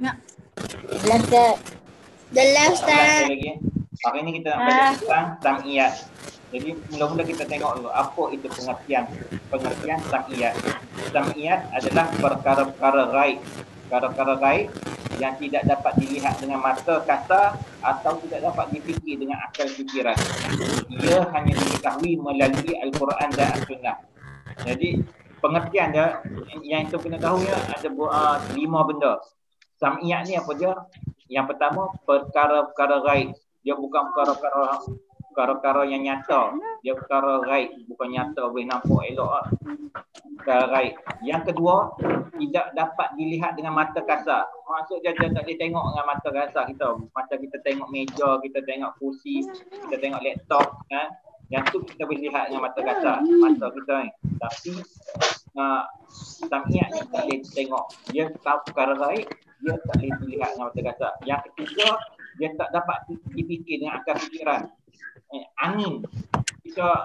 Ya. Jelas Ustaz. Lagi. Hari ni kita nak belajar tentang sam'iyat. Jadi mula-mula kita tengok dulu apa itu pengertian sam'iyat. Sam'iyat adalah perkara-perkara ghaib. Perkara-perkara ghaib yang tidak dapat dilihat dengan mata kasar atau tidak dapat dipikir dengan akal fikiran. Ia hanya diketahui melalui Al-Quran dan As-Sunnah. Jadi pengertian dia yang kita kena tahu ya ada 5 benda. Sam'iyat ni apa dia? Yang pertama, perkara-perkara ghaib. Dia bukan perkara-perkara yang nyata. Dia perkara ghaib, bukan nyata boleh nampak elok. Perkara ghaib. Yang kedua, tidak dapat dilihat dengan mata kasar. Maksudnya dia tak boleh tengok dengan mata kasar kita. Macam kita tengok meja, kita tengok kursi, kita tengok laptop, kan? Yang tu kita boleh lihat dengan mata kasar, mata kita ni. Tapi sam'iyat ni tak boleh tengok. Dia tahu perkara ghaib, dia tak boleh dilihat dengan mata kasar. Yang ketiga, dia tak dapat dipikir dengan akal fikiran. Angin, kita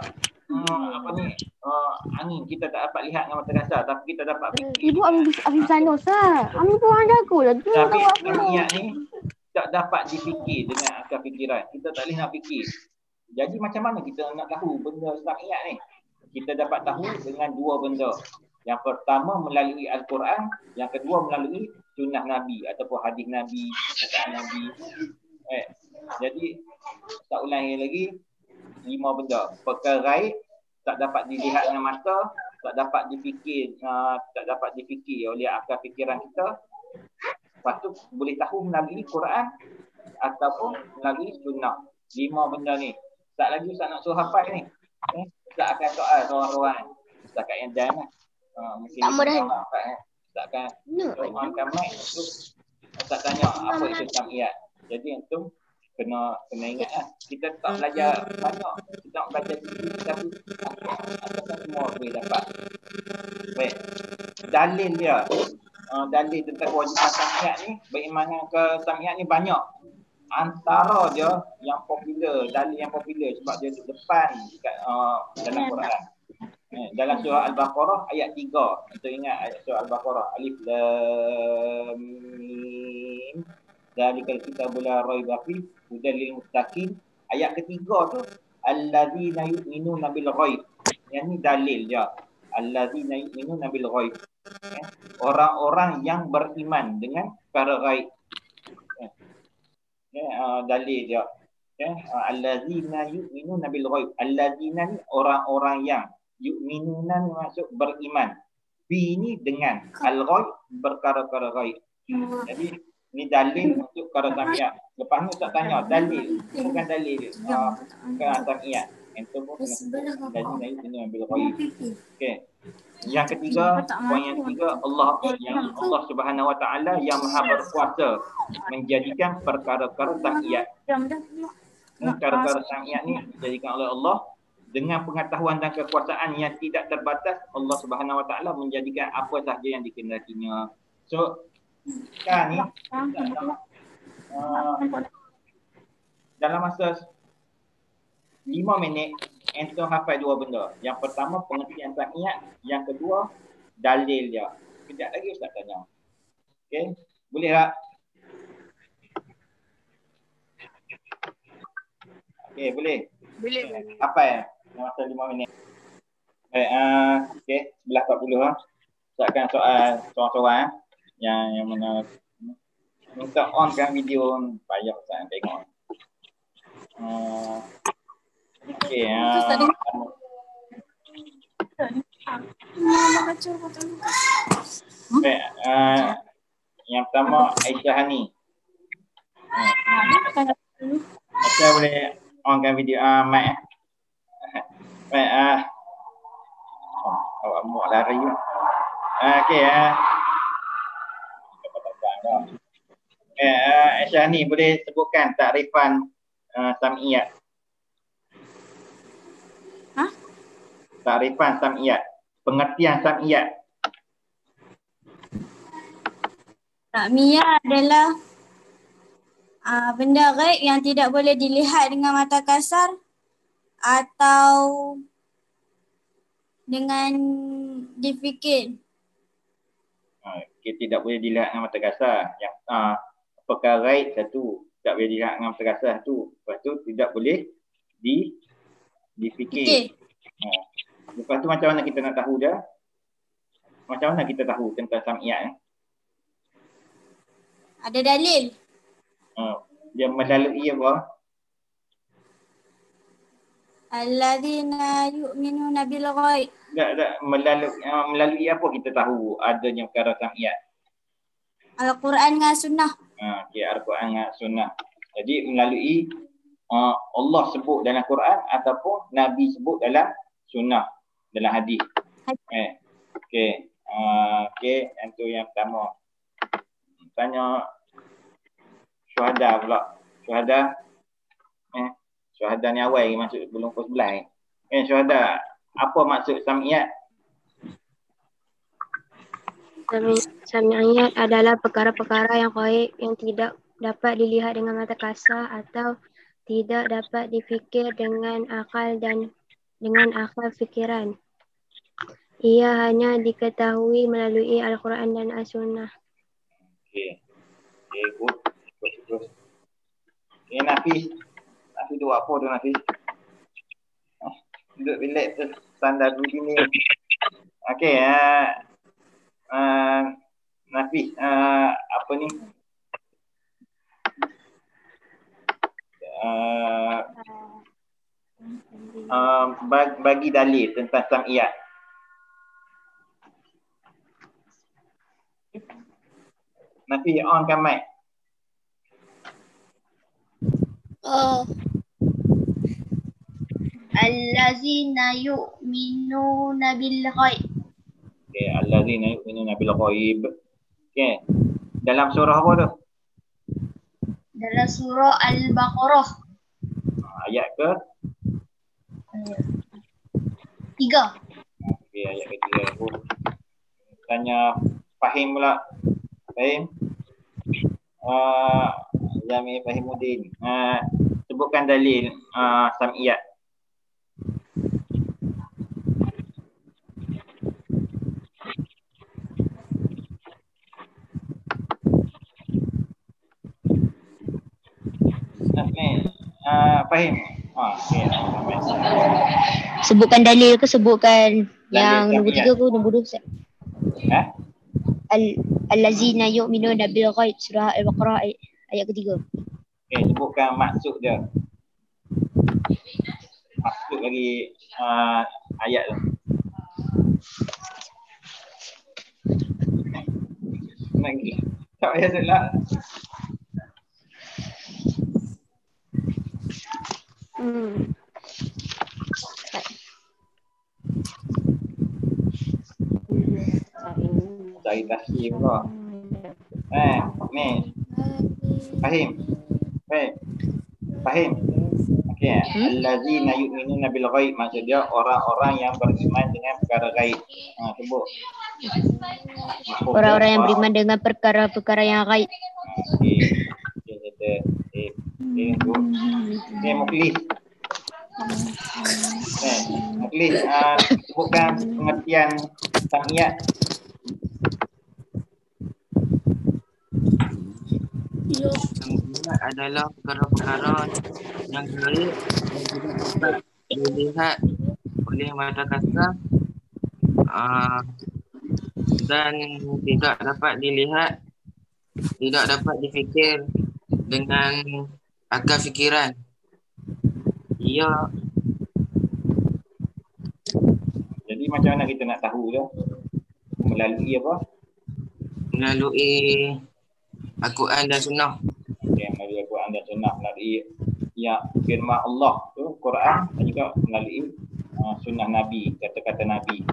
angin kita tak dapat lihat dengan mata kasar, tapi kita dapat fikir. Ibu Abi sana Ustaz. Ami pun orang jago lah tu. Tapi sam'iyat ni tak dapat dipikir dengan akal fikiran. Kita tak boleh nak fikir. Jadi macam mana kita nak tahu benda sam'iyat ni? Kita dapat tahu dengan 2 benda. Yang pertama melalui Al-Quran, yang kedua melalui sunnah Nabi ataupun hadis Nabi, perkataan Nabi. Jadi tak ulangi lagi 5 benda. Perkara ghaib tak dapat dilihat dengan mata, tak dapat dipikir oleh akal fikiran kita. Lepas tu boleh tahu melalui Quran ataupun melalui sunnah. 5 benda ni. Tak lagi Ustaz nak suruh hafal ni. Ustaz akan soal seorang-seorang. Ustaz kat yang dan lah. Mungkin Ustaz akan soalkan mic tu. Ustaz tanya apa itu sam'iyat. Jadi itu kena ingat lah. Kita tak belajar banyak. Kita nak belajar sedikit tapi semua boleh dapat. Baik. Dalil dia. Dalil tentang kewajipan sam'iyat ni, beriman ke sam'iyat ni banyak. Antara dia yang popular, dalil yang popular sebab dia depan dekat dalam Quran. Dalam surah Al-Baqarah ayat 3. Kita ingat ayat surah Al-Baqarah, Alif Lam Mim. Zalikal kitabul la raiba fihi hudal lil muttaqin. Ayat ketiga tu allazina yu'minuna bil ghaib. Yang ni dalil dia. Allazina yu'minuna bil ghaib. Orang-orang yang beriman dengan perkara ghaib. Dalil dia. Allazina yu'minuna bil ghaib. Allazina ni orang-orang yang, yu'minuna ni maksud beriman. Bi ni dengan, al-ghaib perkara-perkara ghaib. Jadi ni dalil untuk perkara sam'iyat. Lepas ni Ustaz tanya dalil, bukan dalil bukan sam'iyat. Itu pun dalil yu'minuna bil ghaib. Okey. Yang ketiga, poin yang ketiga, Allah Subhanahu Wa Taala yang Maha berkuasa menjadikan perkara-perkara sam'iyat. Perkara-perkara sam'iyat ni dijadikan oleh Allah dengan pengetahuan dan kekuasaan yang tidak terbatas. Allah Subhanahu Wa Taala menjadikan apa sahaja yang dikehendakinya. So sekarang ni dalam masa 5 minit ente hafal 2 benda. Yang pertama pengertian sam'iyat, yang kedua dalil dia. Kejap lagi Ustaz tanya. Okey, boleh tak? Okey, boleh. Boleh. Hafal masa 5 minit. Baik, okey, 11.40 Ustaz akan soal seorang-seorang yang mana minta onkan video payah Ustaz tengok. Okey, yang pertama Aisyah Hani. Aisyah boleh onkan video mic. Baik, awak muak lari. Okey, Aisyah Hani boleh sebutkan takrifan sam'iyat. Takrifan sam'iyat, pengertian sam'iyat. Sam'iyat adalah benda ghaib yang tidak boleh dilihat dengan mata kasar atau dengan difikir. tidak boleh dilihat dengan mata kasar. Yang perkara gaib satu tak boleh dilihat dengan mata kasar tu. Lepas tu tidak boleh difikir. Lepas tu macam mana kita nak tahu dia? Macam mana kita tahu tentang sam'iyat? Ada dalil. Dia melalui apa? Alladzina yu'minuna bil ghaib. Tak, melalui apa kita tahu adanya perkara sam'iyat? Al-Quran dengan sunnah. Okay, Al-Quran dengan sunnah. Jadi melalui Allah sebut dalam Quran ataupun Nabi sebut dalam sunnah, dalam hadis. Okey. Yang tu yang pertama. Tanya syuhada pula. Syuhada ni awal masuk belum pukul 11. Syuhada, apa maksud sam'iyat? Sam'iyat adalah perkara-perkara yang gaib yang tidak dapat dilihat dengan mata kasar atau tidak dapat difikir dengan akal dan dengan akal fikiran. Ia hanya diketahui melalui Al-Quran dan As-Sunnah. Okey, good. Terus. Nafis duduk apa tu Nafis? Duduk relax tu, standar dulu ni. Okey, Nafis, apa ni? Bagi dalil tentang sam'iyat. Nafis, on kan mic. Allazina yu'minuna bil ghaib. Okey, allazina yu'minuna bil ghaib. Okey. Dalam surah apa tu? Dalam surah Al-Baqarah. Ayat ke? 3. Okey, ayat ketiga. Tanya Fahim pula. Fahim? Jami Fahimuddin. Sebutkan dalil sam'iyat. Fahim. Okay. Sebutkan dalil ke sebutkan yang Dalil nombor 3 ke nombor 2? Allazina yu'minuna bil ghaib, surah Al-Baqarah ayat ketiga. Okay, sebutkan maksud dia. Maksud lagi ayat tu. Lagi. Tak payah lah. Cari tafsir pula. Ni. Fahim. Okey. Allazina yu'minuna bil ghaib, maksud dia orang-orang yang beriman dengan perkara gaib. Sebut. Orang-orang yang beriman dengan perkara-perkara yang gaib. Okey, Mukhlis. Mukhlis, sebutkan pengertian sam'iyat. Sam'iyat adalah perkara-perkara yang gaib yang tidak dapat dilihat oleh mata kasar dan tidak dapat dilihat, tidak dapat difikir dengan akal fikiran. Jadi macam mana kita nak tahu dia? Melalui apa? Melalui Al-Quran dan Sunnah. Okay, melalui Al-Quran dan Sunnah, melalui firman Allah tu, Quran, dan juga melalui sunnah Nabi, kata-kata Nabi.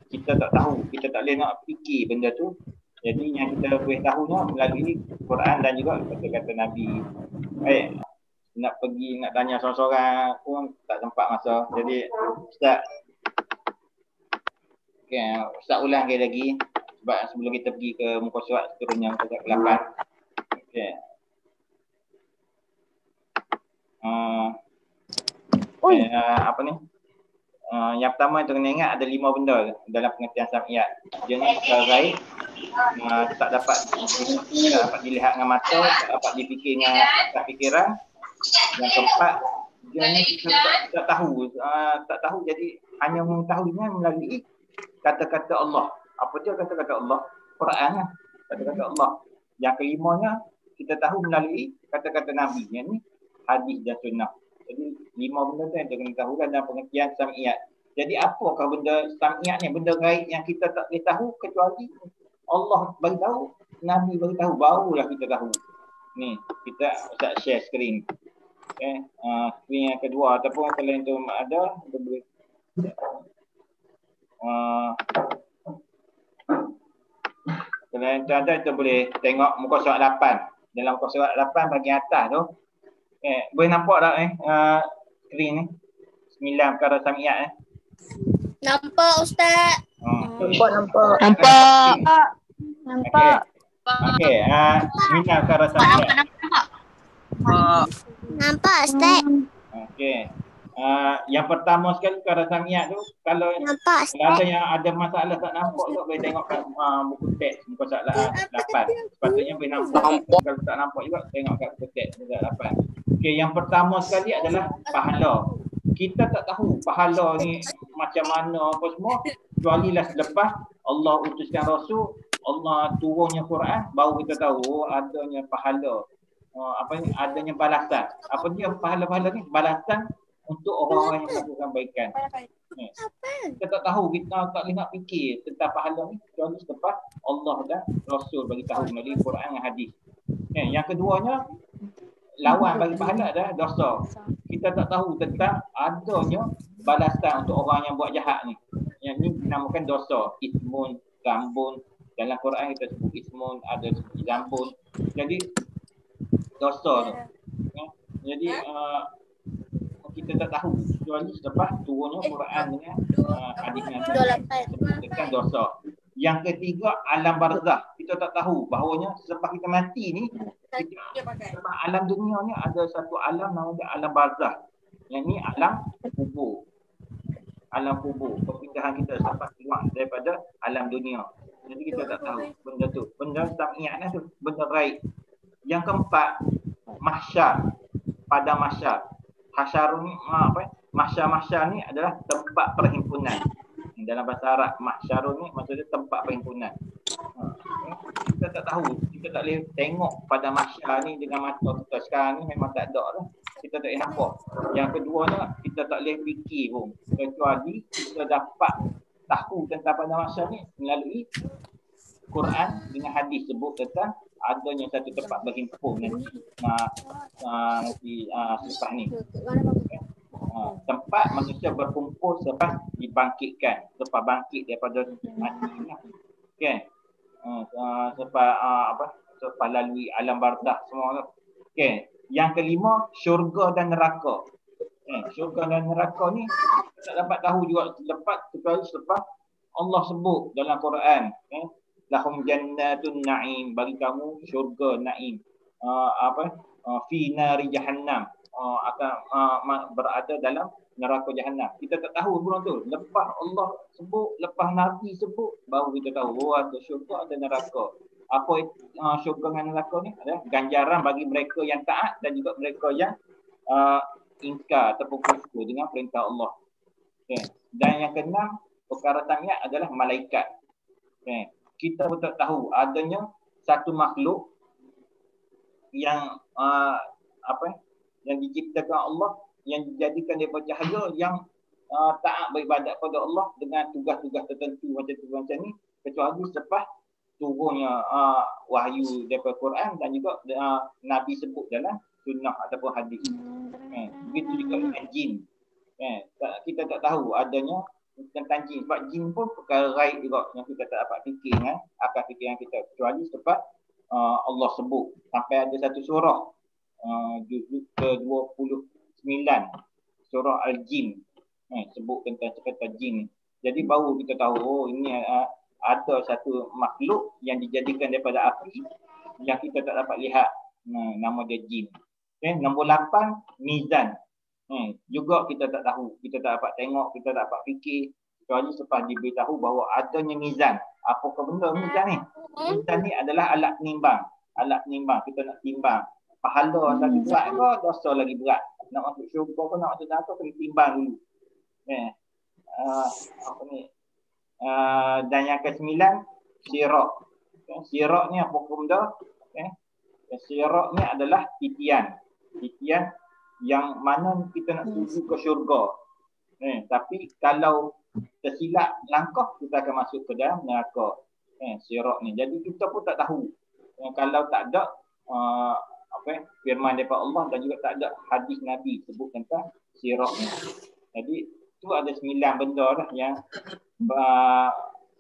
Kita tak tahu, kita tak boleh nak fikir benda tu. Jadi yang kita boleh tahunya melalui Quran dan juga kata-kata Nabi. Nak pergi, nak tanya seorang-seorang pun tak sempat masa. Jadi Ustaz, Ustaz ulang lagi sebab sebelum kita pergi ke muka surat seterusnya, muka surat ke-8. Okey. Apa ni? Yang pertama yang kena ingat ada 5 benda dalam pengertian sam'iyat. Dia ni perkara gaib, tak dapat dilihat dengan mata, tak dapat difikir dengan akal fikiran. Yang keempat, dia ni kita tak tahu, jadi hanya mengetahuinya melalui kata-kata Allah. Apa dia kata-kata Allah? Quran lah, kata-kata Allah. Yang kelimanya, kita tahu melalui kata-kata Nabi. Yang ni hadis dan sunnah. Jadi 5 benda tu yang kita kena tahu dalam pengertian sam'iyat. Jadi apakah benda sam'iyat ni? Benda gaib yang kita tak boleh tahu kecuali Allah bagi tahu, Nabi bagi tahu, barulah kita tahu. Ni, kita Ustaz share screen. Okay. Screen yang kedua ataupun kalau yang tu ada, kita boleh kalau yang tu ada, kita boleh tengok muka surat 8. Dalam muka surat 8 bahagian atas tu, boleh nampak tak screen ni? 9 perkara sam'iyat Nampak Ustaz. Nampak. Okey, 9 perkara sam'iyat. Nampak Ustaz. Okey. Yang pertama sekali perkara sam'iyat tu, kalau Nampak ada yang ada masalah tak nampak tu, boleh tengok kat buku teks muka surat 8. Sepatutnya boleh nampak. Kalau tak nampak juga, tengok kat buku teks muka surat 8. Okey, yang pertama sekali adalah pahala. Kita tak tahu pahala ni macam mana apa semua, kecuali lah selepas Allah utuskan Rasul, Allah turunnya Quran, baru kita tahu adanya pahala. Adanya balasan. Apa dia pahala-pahala ni? Balasan untuk orang-orang yang melakukan kebaikan. Kita tak tahu, kita tak boleh nak fikir tentang pahala ni kecuali selepas Allah dan Rasul bagi tahu melalui Quran dan hadis. Yang keduanya, lawan bagi pahala adalah dosa. Kita tak tahu tentang adanya balasan untuk orang yang buat jahat ni. Yang ni dinamakan dosa. Ismun, zambun. Dalam Quran kita sebut ismun, ada sebut zambun. Jadi dosa tu. Jadi kita tak tahu kecuali selepas turunnya Quran dengan hadis Nabi tentang dosa. Yang ketiga, alam barzah. Kita tak tahu bahawanya selepas kita mati ni, alam dunia ni ada satu alam namanya alam barzah. Yang ni alam kubur. Alam kubur. Perpindahan kita selepas keluar daripada alam dunia. Jadi kita tak tahu benda tu. Benda sam'iyat tu, benda gaib. Yang keempat, mahsyar. Pada mahsyar. Hasyar ni mahsyar ni adalah tempat perhimpunan. Dalam bahasa Arab, mahsyarun ni maksudnya tempat perhimpunan. Kita tak tahu, kita tak boleh tengok pada mahsyar ni dengan mata kita sekarang ni, memang tak ada lah. Kita tak boleh nampak. Yang kedua ni, kita tak boleh fikir pun. Kecuali kita dapat tahu tentang pada mahsyar ni melalui Quran dengan hadis sebut tentang adanya satu tempat berhimpun nanti selepas ni. Tempat manusia berkumpul selepas dibangkitkan, selepas bangkit daripada mati. Okay. Selepas lalui alam barzakh semua. Okay. Yang kelima, syurga dan neraka. Syurga dan neraka ni tak dapat tahu juga kecuali selepas Allah sebut dalam Quran. Lahum jannatun na'im, bagi kamu syurga na'im. Fi nari jahannam, akan berada dalam neraka jahannam. Kita tak tahu bulan tu. Lepas Allah sebut, lepas Nabi sebut, baru kita tahu ada syurga, ada neraka. Apa syurga dan neraka ni? Adalah ganjaran bagi mereka yang taat dan juga mereka yang ingkar ataupun kufur dengan perintah Allah. Okay. Dan yang keenam, perkara sam'iyat adalah malaikat. Okay. Kita pun tak tahu adanya satu makhluk yang yang diciptakan Allah, yang dijadikan daripada cahaya, yang taat beribadat pada Allah dengan tugas-tugas tertentu macam ni, kecuali selepas turunnya wahyu daripada Quran dan juga Nabi sebut dalam sunnah ataupun hadis. Begitu juga dengan jin. Kita tak tahu adanya tentang jin, sebab jin pun perkara gaib juga yang kita tak dapat fikir dengan akal fikiran kita, kecuali sebab Allah sebut. Sampai ada satu surah juzuk ke-29 surah Al-Jin, sebut tentang cerita jin. Jadi baru kita tahu ini ada satu makhluk yang dijadikan daripada api yang kita tak dapat lihat, nama dia jin. Okay. Nombor 8, mizan. Juga kita tak tahu, kita tak dapat tengok, kita tak dapat fikir kecuali selepas diberitahu bahawa adanya mizan. Apakah benda mizan ni? Mizan ni adalah alat penimbang. Alat penimbang, kita nak timbang pahala lagi berat ke, dosa lagi berat. Nak masuk syurga ke, nak masuk neraka, kena timbang dulu. Apa ni? Dan yang ke-9, sirak. Sirak ni apa benda? Sirak ni adalah titian. Titian yang mana kita nak tuju ke syurga. Tapi kalau tersilap langkah, kita akan masuk ke dalam neraka. Sirak ni. Jadi kita pun tak tahu. Kalau tak ada firman daripada Allah dan juga tak ada hadis Nabi sebut tentang sirak ni. Jadi tu ada 9 benda lah yang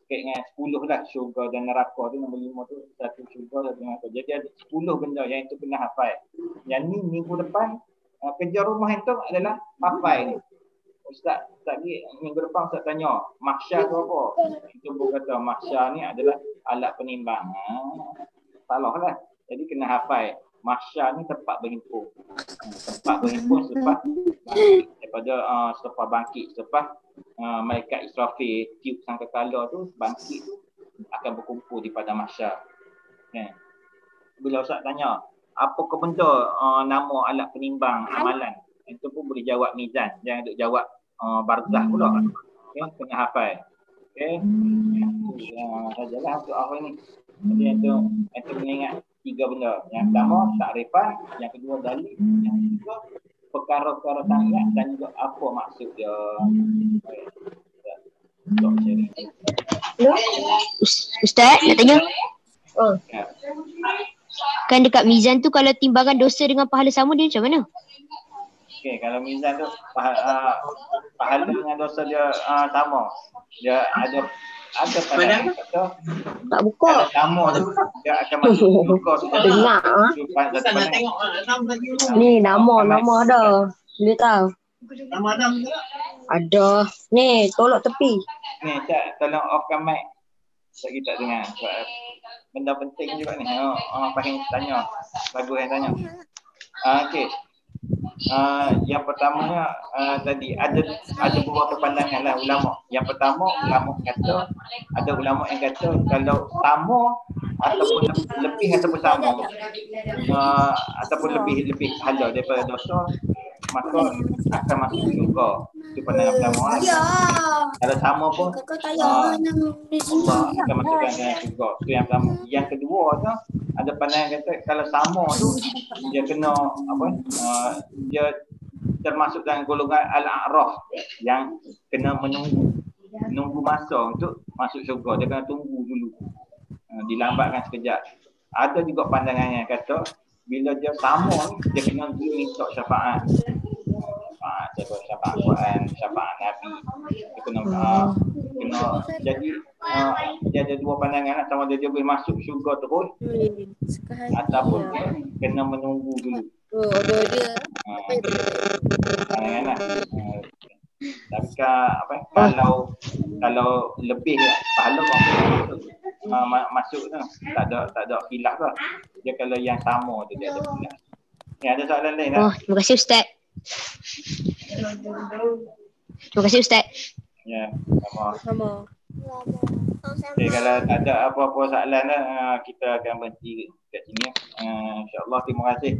dengan 10 lah syurga dan neraka tu. Nombor 5 tu satu syurga dan neraka. Jadi ada 10 benda yang itu kena hafal. Yang ni minggu depan kerja rumah itu adalah hafal ni. Ustaz tadi minggu depan Ustaz tanya mahsyar tu apa? Itu pun kata mahsyar ni adalah alat penimbang. Salah lah. Jadi kena hafal. Mahsyar ni tempat berhimpun. Tempat berhimpun selepas bangkit. Daripada selepas bangkit. Selepas malaikat Israfil tiup sangkakala tu bangkit tu akan berkumpul di padang mahsyar. Bila Ustaz tanya apakah benda nama alat penimbang amalan, itu pun boleh jawab mizan. Jangan duk jawab barzah pula. Kena hafal. Sajalah untuk awal ni. Jadi itu mengingat 3 benda. Yang pertama takrifan, yang kedua dalil, yang ketiga perkara-perkara tangiat dan juga apa maksud dia. Ustaz nak tanya. Ya. Kan dekat mizan tu kalau timbangan dosa dengan pahala sama dia macam mana? Okey, kalau mizan tu pahala dengan dosa dia sama. Dia ada pandangan kata Tak buka. kalau sama tu dia akan masuk syurga tu. Dengar ni nama ada. Boleh tahu. Nama Adam ke? Ada. Ni tolak tepi. Ni Cak tolong offkan mic. Sebab kita tak dengar. Sebab benda penting juga ni. Fahim tanya. Bagus yang tanya. Okey. Yang pertamanya tadi ada beberapa pandangan lah ulama. Yang pertama ada ulama yang kata kalau sama ataupun lebih ataupun sama ataupun lebih pahala daripada dosa, maka akan masuk syurga. Itu pandangan ulama lah. Kalau sama pun Allah akan masukkan dalam syurga. Itu yang pertama. Yang kedua tu ada pandangan kata kalau sama tu dia kena dia termasuk dalam golongan al-a'raf yang kena menunggu masa untuk masuk syurga. Dia kena tunggu dulu. Dilambatkan sekejap. Ada juga pandangan yang kata bila dia sama dia kena minta syafaat. Syafaat Quran, syafaat Nabi. Dia kena jadi dia ada 2 pandangan lah. Sama dia boleh masuk syurga terus ataupun kena menunggu dulu. Pandangan lah. Tapi kalau lebih pahala masuk tu tak ada khilaf lah. Dia kalau yang sama tu dia ada khilaf. Ni ada soalan lain tak? Terima kasih Ustaz. Terima kasih Ustaz. Ya, sama. Okay, kalau tak ada apa-apa soalan kita akan berhenti kat sini. InsyaAllah terima kasih.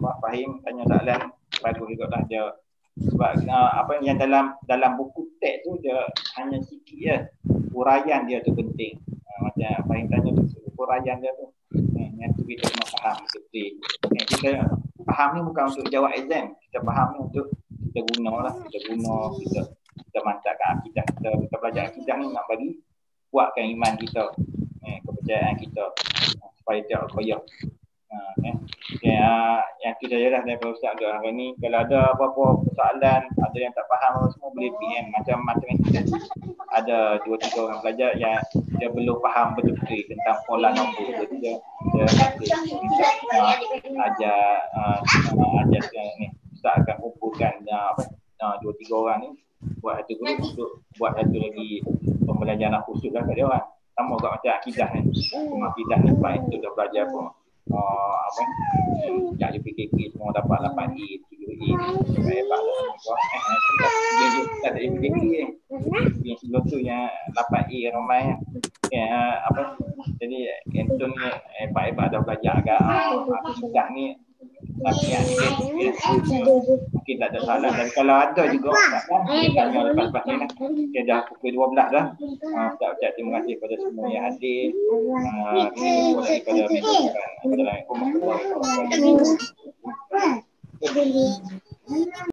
Pak Fahim tanya soalan bagus juga lah dia. Sebab apa yang dalam buku teks tu dia hanya sikit je. Uraian dia tu penting. Macam Fahim tanya tu uraian dia tu. Yang tu kita kena faham betul. Kita faham ni bukan untuk jawab exam. Kita faham ni untuk kita guna lah. Kita mantapkan akidah kita belajar akidah ni nak bagi kuatkan iman kita, kepercayaan kita supaya tak koyak. Yang tu sajalah daripada Ustaz untuk hari ni. Kalau ada apa-apa persoalan, ada yang tak faham semua boleh PM. Macam matematik ada 2-3 orang pelajar yang dia belum faham betul-betul tentang pola nombor. Jadi dia ajar ni. Ustaz akan kumpulkan 2-3 orang ni buat satu grup untuk buat satu lagi pembelajaran khusus lah kat dia orang. Sama juga macam akidah ni. Akidah ni Pak itu dah belajar pun. Yang PKK semua dapat 8A, 7A ni. Hebat lah. Kita ada MDK yang sebelum tu yang 8E ramai apa. Jadi Anton ni hebat-hebat dah belajar agak. Kita ni mungkin tak ada salah, dan kalau ada juga kita tanya lepas-lepas ni lah. Okay, dah pukul 12 dah. Ucap terima kasih kepada semua yang hadir. Daripada Assalamualaikum warahmatullahi wabarakatuh.